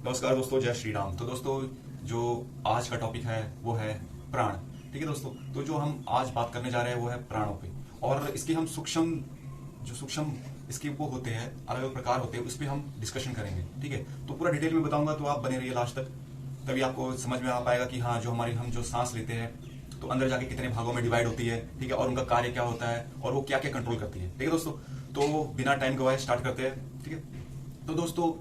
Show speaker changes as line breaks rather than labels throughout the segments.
नमस्कार दोस्तों, जय श्री राम। तो दोस्तों, जो आज का टॉपिक है वो है प्राण। ठीक है दोस्तों, तो जो हम आज बात करने जा रहे हैं वो है प्राणों पे। और इसके हम सूक्ष्म इसके वो होते हैं, अलग अलग प्रकार होते हैं, उस पर हम डिस्कशन करेंगे। ठीक है, तो पूरा डिटेल में बताऊंगा, तो आप बने रहिए लास्ट तक, तभी आपको समझ में आ पाएगा कि हाँ, जो हम जो सांस लेते हैं तो अंदर जाके कितने भागों में डिवाइड होती है। ठीक है, और उनका कार्य क्या होता है और वो क्या क्या कंट्रोल करती है। ठीक है दोस्तों, तो बिना टाइम गवाए स्टार्ट करते हैं। ठीक है, तो दोस्तों,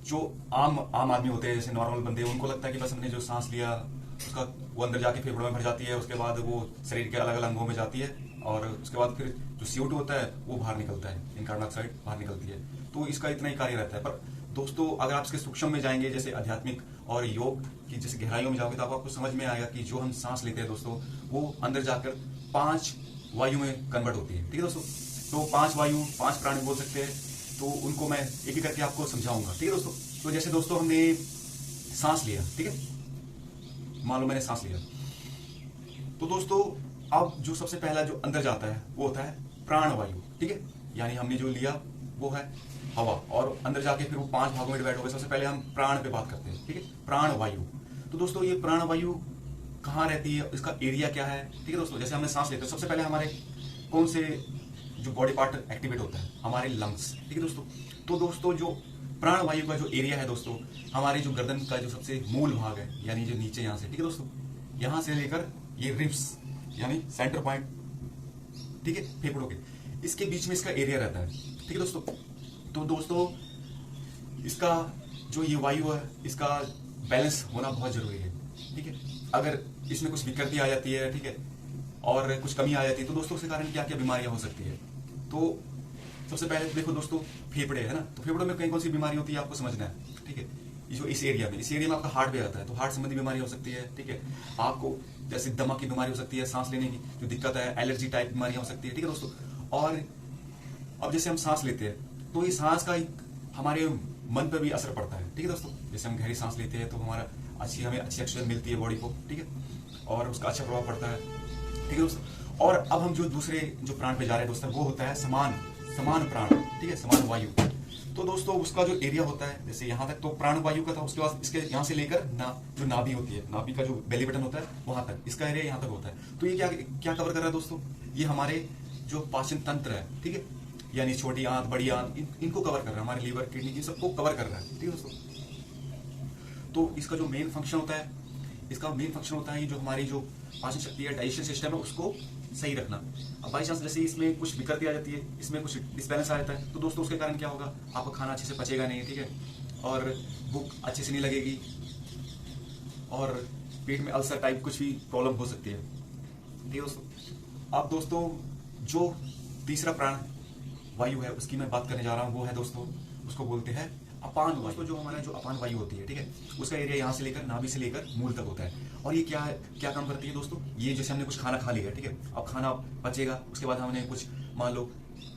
जो आम आदमी होते हैं, जैसे नॉर्मल बंदे, उनको लगता है कि बस हमने जो सांस लिया उसका वो अंदर जाके फेफड़ों में भर जाती है, उसके बाद वो शरीर के अलग अलग अंगों में जाती है, और उसके बाद फिर जो CO2 होता है वो बाहर निकलता है, इन कार्बन डाइऑक्साइड बाहर निकलती है। तो इसका इतना ही कार्य रहता है। पर दोस्तों, अगर आप इसके सूक्ष्म में जाएंगे, जैसे आध्यात्मिक और योग की जैसे गहराइयों में जाओगे, तो आपको समझ में आएगा कि जो हम सांस लेते हैं दोस्तों, वो अंदर जाकर 5 वायु में कन्वर्ट होती है। ठीक है दोस्तों, तो 5 वायु, 5 प्राण बोल सकते हैं। तो उनको मैं एक एक करके आपको समझाऊंगा। ठीक है दोस्तों, तो जैसे दोस्तों हमने सांस लिया, ठीक है, मान लो मैंने सांस लिया, तो दोस्तों अब जो सबसे पहला जो अंदर जाता है वो होता है प्राण वायु। ठीक है, यानी हमने जो लिया वो है हवा, और अंदर जाके फिर वो 5 भागों में डिवाइड हो गए। सबसे पहले हम प्राण पे बात करते हैं। ठीक है, प्राण वायु। तो दोस्तों, ये प्राण वायु कहाँ रहती है, इसका एरिया क्या है। ठीक है दोस्तों, जैसे हमने सांस लेते हैं, सबसे पहले हमारे कौन से जो बॉडी पार्ट एक्टिवेट होता है, हमारे लंग्स। ठीक है दोस्तों, तो दोस्तों जो प्राण वायु का जो एरिया है दोस्तों, हमारे जो गर्दन का जो सबसे मूल भाग है, यानी जो नीचे यहाँ से, ठीक है दोस्तों, यहाँ से लेकर ये रिब्स यानी सेंटर पॉइंट, ठीक है, फेफड़ों के, इसके बीच में इसका एरिया रहता है। ठीक है दोस्तों, तो दोस्तों इसका जो ये वायु है, इसका बैलेंस होना बहुत जरूरी है। ठीक है, अगर इसमें कुछ विकृति आ जाती है, ठीक है, और कुछ कमी आ जाती है, तो दोस्तों उसके कारण क्या क्या बीमारियां हो सकती है। तो सबसे पहले तो देखो दोस्तों, फेफड़े है ना, तो फेफड़ों में कौन सी बीमारी होती है आपको समझना है। ठीक है, ये जो इस एरिया में आपका हार्ट भी आता है, तो हार्ट संबंधी बीमारी हो सकती है। ठीक है, आपको जैसे दमा की बीमारी हो सकती है, सांस लेने की जो दिक्कत है, एलर्जी टाइप बीमारियां हो सकती है। ठीक है दोस्तों, और अब जैसे हम सांस लेते हैं, तो ये सांस का हमारे मन पर भी असर पड़ता है। ठीक है दोस्तों, जैसे हम गहरी सांस लेते हैं तो हमें अच्छी ऑक्सीजन मिलती है बॉडी को। ठीक है, और उसका अच्छा प्रभाव पड़ता है। ठीक है दोस्तों, और अब हम जो दूसरे जो प्राण पे जा रहे हैं दोस्तों, वो होता है समान प्राण। ठीक है, समान वायु। तो दोस्तों उसका जो एरिया होता है, जैसे यहाँ तक तो प्राण वायु का था, उसके बाद इसके यहाँ से लेकर जो नाभि होती है, नाभि का जो बेली बटन होता है वहां तक इसका एरिया यहाँ तक होता है। तो ये क्या क्या कवर कर रहा है दोस्तों, ये हमारे जो पाचन तंत्र है, ठीक है, यानी छोटी आंत, बड़ी आंत, इनको कवर कर रहा है, हमारे लीवर, किडनी, इन सबको कवर कर रहा है। ठीक है दोस्तों, तो इसका जो मेन फंक्शन होता है, ये जो हमारी जो पाचन शक्ति है, डाइजेशन सिस्टम है, उसको सही रखना। अब बाई चांस जैसे इसमें कुछ विकृति आ जाती है, इसमें कुछ डिसबैलेंस आ जाता है, तो दोस्तों उसके कारण क्या होगा, आपका खाना अच्छे से पचेगा नहीं। ठीक है, और भूख अच्छे से नहीं लगेगी, और पेट में अल्सर टाइप कुछ भी प्रॉब्लम हो सकती है। ठीक है दोस्तों, अब दोस्तों जो तीसरा प्राण वायु है उसकी मैं बात करने जा रहा हूँ, वो है दोस्तों, उसको बोलते हैं अपान वायु। तो जो हमारा जो अपान वायु होती है, ठीक है, उसका एरिया यहाँ से लेकर नाभि से लेकर मूल तक होता है। और ये क्या काम करती है दोस्तों, ये जैसे हमने कुछ खाना खा लिया, ठीक है, अब खाना पचेगा, उसके बाद हमने कुछ मान लो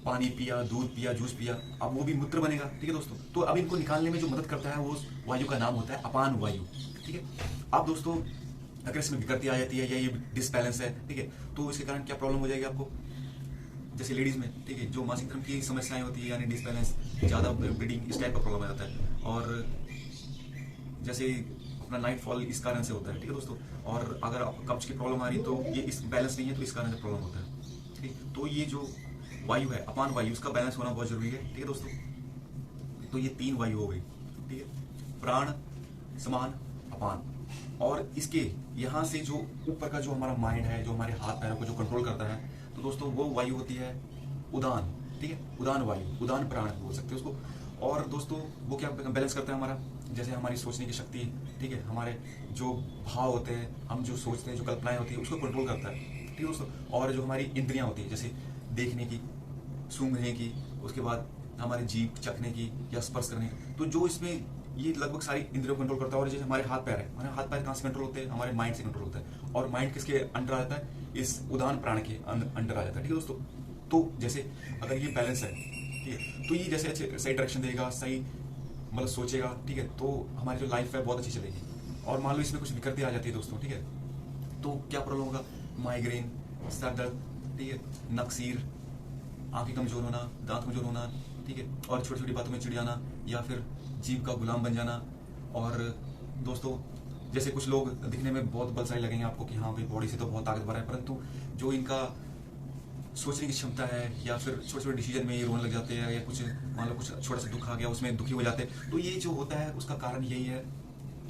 पानी पिया, दूध पिया, जूस पिया, अब वो भी मूत्र बनेगा। ठीक है दोस्तों, तो अब इनको निकालने में जो मदद करता है वो वायु का नाम होता है अपान वायु। ठीक है, अब दोस्तों अगर इसमें विकृति आ जाती है या ये डिसबैलेंस है, ठीक है, तो इसके कारण क्या प्रॉब्लम हो जाएगी आपको, जैसे लेडीज में, ठीक है, जो मासिक धर्म की समस्याएं होती है, यानी डिसबैलेंस, ज्यादा ब्लीडिंग, इस टाइप का प्रॉब्लम आ जाता है, और जैसे अपना नाइट फॉल इस कारण से होता है। ठीक है दोस्तों, और अगर आपको कब्ज की प्रॉब्लम आ रही है तो ये इस बैलेंस नहीं है, तो इस कारण से प्रॉब्लम होता है। ठीक, तो ये जो वायु है अपान वायु, उसका बैलेंस होना बहुत जरूरी है। ठीक है दोस्तों, तो ये 3 वायु हो गई। ठीक है, प्राण, समान, अपान, और इसके यहाँ से जो ऊपर का जो हमारा माइंड है, जो हमारे हाथ पैरों को जो कंट्रोल करता है, तो दोस्तों वो वायु होती है उदान। ठीक है, उदान वायु, उदान प्राण बोल सकते हैं उसको। और दोस्तों वो क्या बैलेंस करता है हमारा, जैसे हमारी सोचने की शक्ति, ठीक है, हमारे जो भाव होते हैं, हम जो सोचते हैं, जो कल्पनाएं होती है, उसको कंट्रोल करता है। ठीक है दोस्तों, और जो हमारी इंद्रियां होती है, जैसे देखने की, सूंघने की, उसके बाद हमारे जीभ चखने की या स्पर्श करने की, तो जो इसमें ये लगभग सारी इंद्रियों को कंट्रोल करता है। और जैसे हमारे हाथ पैर है, हमारे हाथ पैर कहाँ से कंट्रोल होते हैं, हमारे माइंड से कंट्रोल होता है, और माइंड किसके अंडर आ जाता है, इस उदान प्राण के अंडर आ जाता है। ठीक है दोस्तों, तो जैसे अगर ये बैलेंस है, ठीक है, तो ये जैसे अच्छे सही डायरेक्शन देगा, सही मतलब सोचेगा, ठीक है, तो हमारी जो लाइफ है बहुत अच्छी चलेगी। और मान लो इसमें कुछ विकृति आ जाती है दोस्तों, ठीक है, तो क्या प्रॉब्लम होगा, माइग्रेन, सर दर्द, ठीक है, नक्सीर, आंखें कमजोर होना, दांत कमजोर होना, ठीक है, और छोटी छोटी बातों में चिढ़ जाना, या फिर जीभ का गुलाम बन जाना, और दोस्तों जैसे कुछ लोग दिखने में बहुत बलशाली लगेंगे आपको कि हाँ भाई बॉडी से तो बहुत ताकतवर है, परंतु जो इनका सोचने की क्षमता है या फिर छोटे छोटे डिसीजन में ये रोने लग जाते हैं, या कुछ मान लो कुछ छोटा सा दुख आ गया उसमें दुखी हो जाते हैं, तो ये जो होता है उसका कारण यही है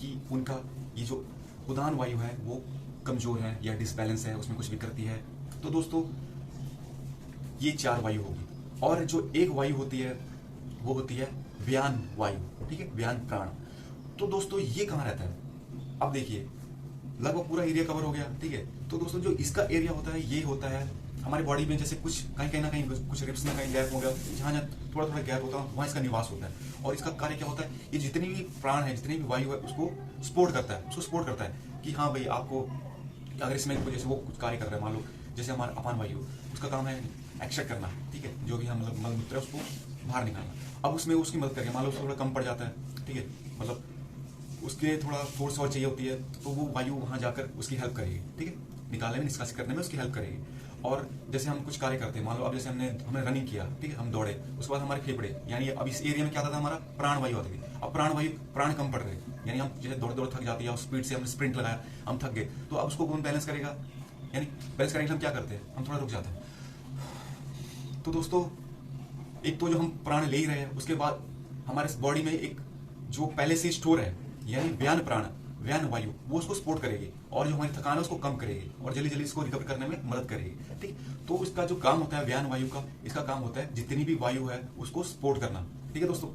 कि उनका ये जो उदान वायु है वो कमजोर है या डिसबैलेंस है, उसमें कुछ विकृति है। तो दोस्तों ये 4 वायु होगी, और जो एक वायु होती है वो होती है व्यान वायु, ठीक है, व्यान प्राण। तो दोस्तों ये कहाँ रहता है, अब देखिए लगभग पूरा एरिया कवर हो गया, ठीक है। तो दोस्तों जो इसका एरिया होता है ये होता है हमारी बॉडी में, जैसे कुछ कहीं कहीं ना कहीं कुछ रिब्स में कहीं गैप हो गया, जहाँ जहाँ थोड़ा थोड़ा गैप होता है वहाँ इसका निवास होता है। और इसका कार्य क्या होता है, ये जितनी भी प्राण है, जितनी भी वायु है, उसको सपोर्ट करता है, उसको सपोर्ट करता है कि हाँ भाई आपको अगर इसमें कोई जैसे वो कुछ कार्य कर रहा है, मान लो जैसे हमारा अपान वायु, उसका काम है एक्सट्रैक्ट करना, ठीक है, जो भी हम मतलब मलमूत्र है उसको बाहर निकालना। अब उसमें उसकी मदद करके मान लो उसको थोड़ा कम पड़ जाता है, ठीक है, मतलब उसके थोड़ा फोर्स और चाहिए होती है, तो वो वायु वहां जाकर उसकी हेल्प करेगी, ठीक है, निकालने में, निष्कासित करने में उसकी हेल्प करेगी। और जैसे हम कुछ कार्य करते हैं, मान लो अब जैसे हमने रनिंग किया, ठीक है, हम दौड़े, उसके बाद हमारे फेफड़े, यानी अब इस एरिया में क्या आता था, हमारा प्राण वायु आती थी। अब प्राण कम पड़ रहे, यानी हम जैसे दौड़ दौड़ थक जाती है और स्पीड से हमने स्प्रिंट लगाया, हम थक गए, तो अब उसको कौन बैलेंस करेगा, यानी बैलेंस करने के लिए हम क्या करते हैं, हम थोड़ा रुक जाते हैं। तो दोस्तों एक तो जो हम प्राण ले ही रहे हैं, उसके बाद हमारे बॉडी में एक जो पहले से स्टोर है, यानी व्यान प्राण, व्यान वायु, वो उसको सपोर्ट करेगी और जो हमारी थकान है उसको कम करेगी और जल्दी जल्दी इसको रिकवर करने में मदद करेगी, ठीक। तो इसका जो काम होता है व्यान वायु का, इसका काम होता है जितनी भी वायु है उसको सपोर्ट करना, ठीक है दोस्तों।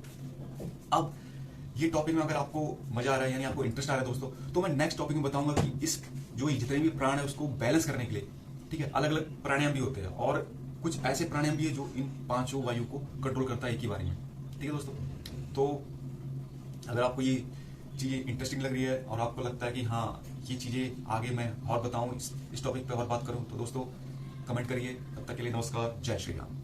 अब ये टॉपिक में अगर आपको मजा आ रहा है, यानी आपको इंटरेस्ट आ रहा है दोस्तों, तो मैं नेक्स्ट टॉपिक में बताऊंगा कि इस जो जितने भी प्राण है उसको बैलेंस करने के लिए, ठीक है, अलग अलग प्राणायाम भी होते हैं और कुछ ऐसे प्राणायाम भी है जो इन 5 वायु को कंट्रोल करता है एक ही बारी में, ठीक है दोस्तों। तो अगर आपको ये चीजें इंटरेस्टिंग लग रही है और आपको लगता है कि हाँ ये चीजें आगे मैं और बताऊं, इस टॉपिक पे और बात करूं, तो दोस्तों कमेंट करिए। तब तक के लिए नमस्कार, जय श्री राम।